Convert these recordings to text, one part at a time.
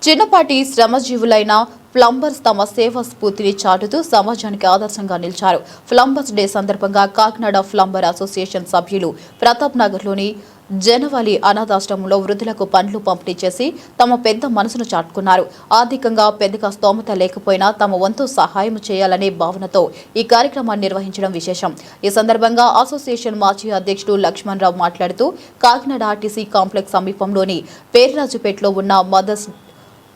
చిన్నపాటి శ్రమజీవులైన ప్లంబర్స్ తమ సేవా స్ఫూర్తిని చాటుతూ సమాజానికి ఆదర్శంగా నిలిచారు. ప్లంబర్స్ డే సందర్భంగా కాకినాడ ప్లంబర్ అసోసియేషన్ సభ్యులు ప్రతాప్ నగర్లోని జనవలి అనాథాశ్రమంలో వృద్ధులకు పండ్లు పంపిణీ చేసి తమ పెద్ద మనసును చాటుకున్నారు. ఆర్థికంగా పెద్దగా స్తోమత లేకపోయినా తమ వంతు సహాయం చేయాలనే భావనతో ఈ కార్యక్రమాన్ని నిర్వహించడం విశేషం. ఈ సందర్భంగా అసోసియేషన్ మాజీ అధ్యక్షుడు లక్ష్మణ్ రావు మాట్లాడుతూ కాకినాడ ఆర్టీసీ కాంప్లెక్స్ సమీపంలోని పేర్రాజుపేటలో ఉన్న మదర్స్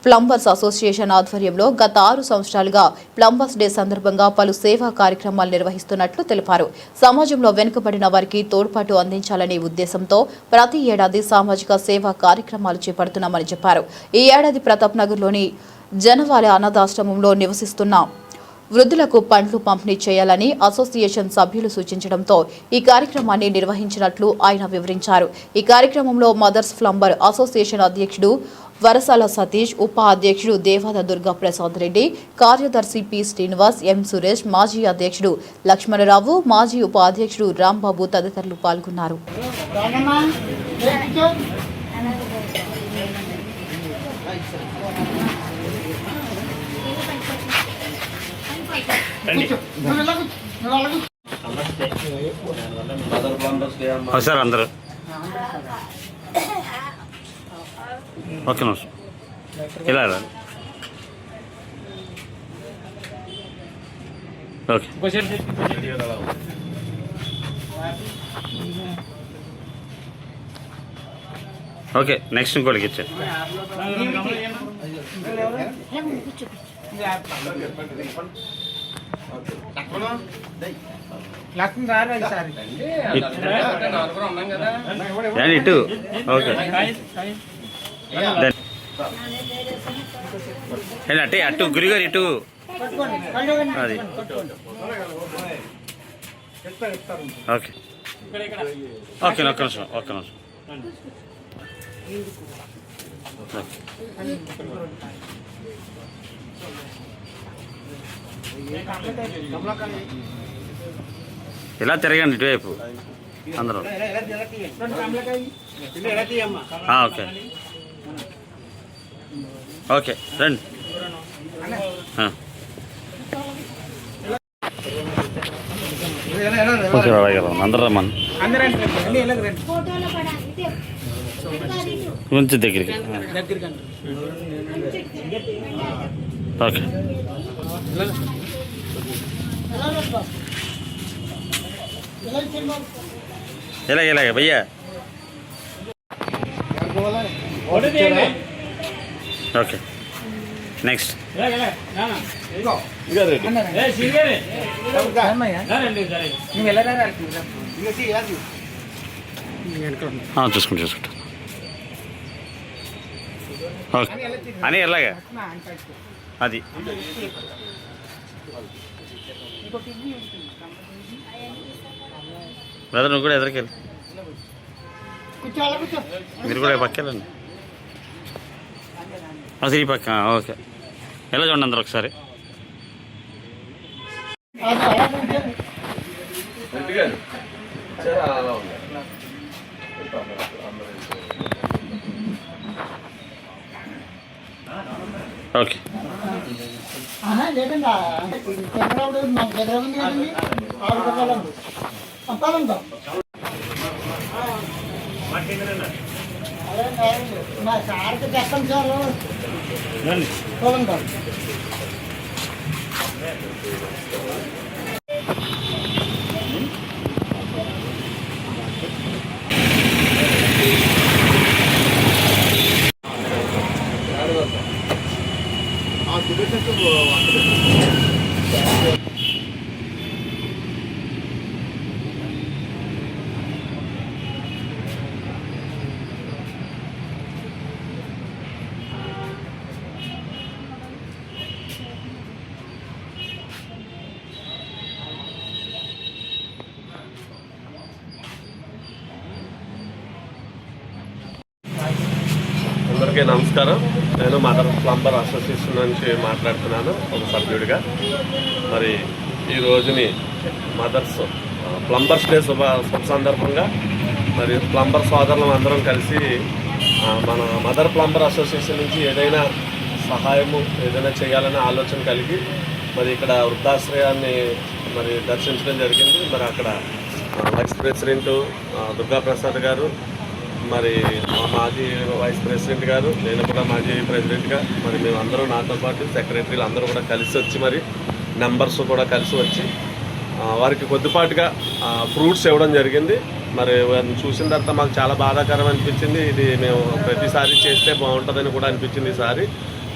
ప్లంబర్స్ అసోసియేషన్ ఆధ్వర్యంలో గత 6 సంవత్సరాలుగా ప్లంబర్స్ డే సందర్భంగా పలు సేవా కార్యక్రమాలు నిర్వహిస్తున్నట్లు తెలిపారు. సమాజంలో వెనుకబడిన వారికి తోడ్పాటు అందించాలనే ఉద్దేశంతో ప్రతి ఏడాది సామాజిక సేవా కార్యక్రమాలు చేపడుతున్నామని చెప్పారు. ఈ ఏడాది ప్రతాప్ నగర్లోని జనవాల అనాథాశ్రమంలో నివసిస్తున్న వృద్ధులకు పండ్లు పంపిణీ చేయాలని అసోసియేషన్ సభ్యులు సూచించడంతో ఈ కార్యక్రమాన్ని నిర్వహించినట్లు ఆయన వివరించారు. ఈ కార్యక్రమంలో మదర్స్ ప్లంబర్ అసోసియేషన్ అధ్యక్షుడు వరసాల సతీష్, ఉపాధ్యక్షుడు దేవాద దుర్గా ప్రసాద్ రెడ్డి, కార్యదర్శి పి శ్రీనివాస్, ఎం సురేష్, మాజీ అధ్యక్షుడు లక్ష్మణరావు, మాజీ ఉపాధ్యక్షుడు రాంబాబు తదితరులు పాల్గొన్నారు. సార్ అందరూ ఓకే నమస్తే ఇలా ఓకే ఓకే నెక్స్ట్ ఇంకోటికి ఇచ్చే ఇటు ఓకే అటే అటు గురిగారు ఇటు అది ఓకే ఓకే ఒక్క నిమిషం ఒక్క నిమిషం ఇలా తిరగండి ఇటువైపు అందరూ ఓకే ఓకే రండి అందరు రమ్మని కొంచెం దగ్గరికి ఓకే ఇలాగే భయ్యా ఓకే నెక్స్ట్ చూసుకుంటా ఓకే అని ఎలాగా అది బ్రదర్ నువ్వు కూడా ఎదురుకెళ్ళి మీరు కూడా పక్కెళ్ళండి అసలు ఈ పక్క ఓకే ఎలా చూడండి అందరు ఒకసారి ఓకే అందరికీ నమస్కారం. నేను మదర్ ప్లంబర్ అసోసియేషన్ నుంచి మాట్లాడుతున్నాను, ఒక సభ్యుడిగా. మరి ఈ రోజుని మదర్స్ ప్లంబర్స్ డే శుభ సందర్భంగా మరి ప్లంబర్ సోదరులం అందరం కలిసి మన మదర్ ప్లంబర్ అసోసియేషన్ నుంచి ఏదైనా సహాయము ఏదైనా చేయాలనే ఆలోచన కలిగి మరి ఇక్కడ వృద్ధాశ్రయాన్ని మరి దర్శించడం జరిగింది. మరి అక్కడ వైస్ ప్రెసిడెంట్ దుర్గాప్రసాద్ గారు, మరి మా మాజీ వైస్ ప్రెసిడెంట్ గారు, నేను కూడా మాజీ ప్రెసిడెంట్గా మరి మేమందరూ నాతో పాటు సెక్రటరీలు అందరూ కూడా కలిసి వచ్చి మరి మెంబర్స్ కూడా కలిసి వచ్చి వారికి కొద్దిపాటుగా ఫ్రూట్స్ ఇవ్వడం జరిగింది. మరి చూసిన తర్వాత మాకు చాలా బాధాకరం అనిపించింది. ఇది మేము ప్రతిసారి చేస్తే బాగుంటుందని కూడా అనిపించింది. ఈసారి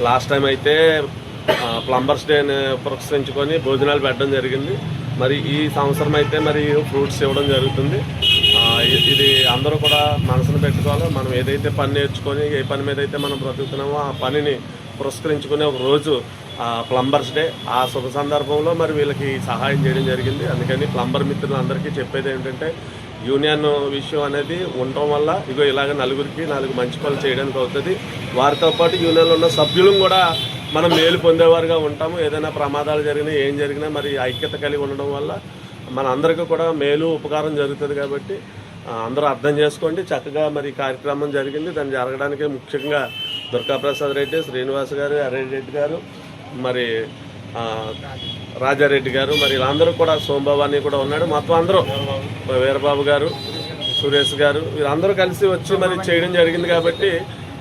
లాస్ట్ టైం అయితే ప్లంబర్స్ డేని పురస్కరించుకొని భోజనాలు పెట్టడం జరిగింది. మరి ఈ సంవత్సరం అయితే మరి ఫ్రూట్స్ ఇవ్వడం జరుగుతుంది. ఇది అందరూ కూడా మనసును పెట్టుకోవాలి. మనం ఏదైతే పని నేర్చుకొని ఏ పని మీద అయితే మనం బ్రతుకుతున్నామో ఆ పనిని పురస్కరించుకునే ఒక రోజు ప్లంబర్స్ డే. ఆ శుభ సందర్భంలో మరి వీళ్ళకి సహాయం చేయడం జరిగింది. అందుకని ప్లంబర్ మిత్రులందరికీ చెప్పేది ఏంటంటే యూనియన్ విషయం అనేది ఉండటం వల్ల ఇగో ఇలాగ నలుగురికి 4 మంచి పనులు చేయడానికి అవుతుంది. వారితో పాటు యూనియన్లో ఉన్న సభ్యులను కూడా మనం మేలు పొందేవారుగా ఉంటాము. ఏదైనా ప్రమాదాలు జరిగినా ఏం జరిగినా మరి ఐక్యత కలిగి ఉండడం వల్ల మన అందరికీ కూడా మేలు ఉపకారం జరుగుతుంది. కాబట్టి అందరూ అర్థం చేసుకోండి. చక్కగా మరి కార్యక్రమం జరిగింది. దాన్ని జరగడానికి ముఖ్యంగా దుర్గాప్రసాద్ రెడ్డి, శ్రీనివాస్ గారు, అరెడ్డి రెడ్డి గారు, మరి రాజారెడ్డి గారు, మరి వీళ్ళందరూ కూడా సోమబాబు కూడా ఉన్నాడు. మొత్తం అందరూ వీరబాబు గారు, సురేష్ గారు వీరందరూ కలిసి వచ్చి మరి చేయడం జరిగింది. కాబట్టి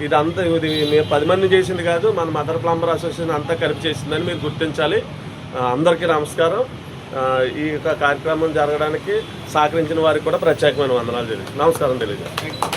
ఇదంతా ఇది మేము 10 మంది చేసింది కాదు, మన మదర్ ప్లంబర్ అసోసియేషన్ అంతా కలిపి చేసిందని మీరు గుర్తించాలి. అందరికీ నమస్కారం. ఈ కార్యక్రమం జరగడానికి సహకరించిన వారికి కూడా ప్రత్యేకమైన వందనాలు నమస్కారం తెలియజేస్తాను.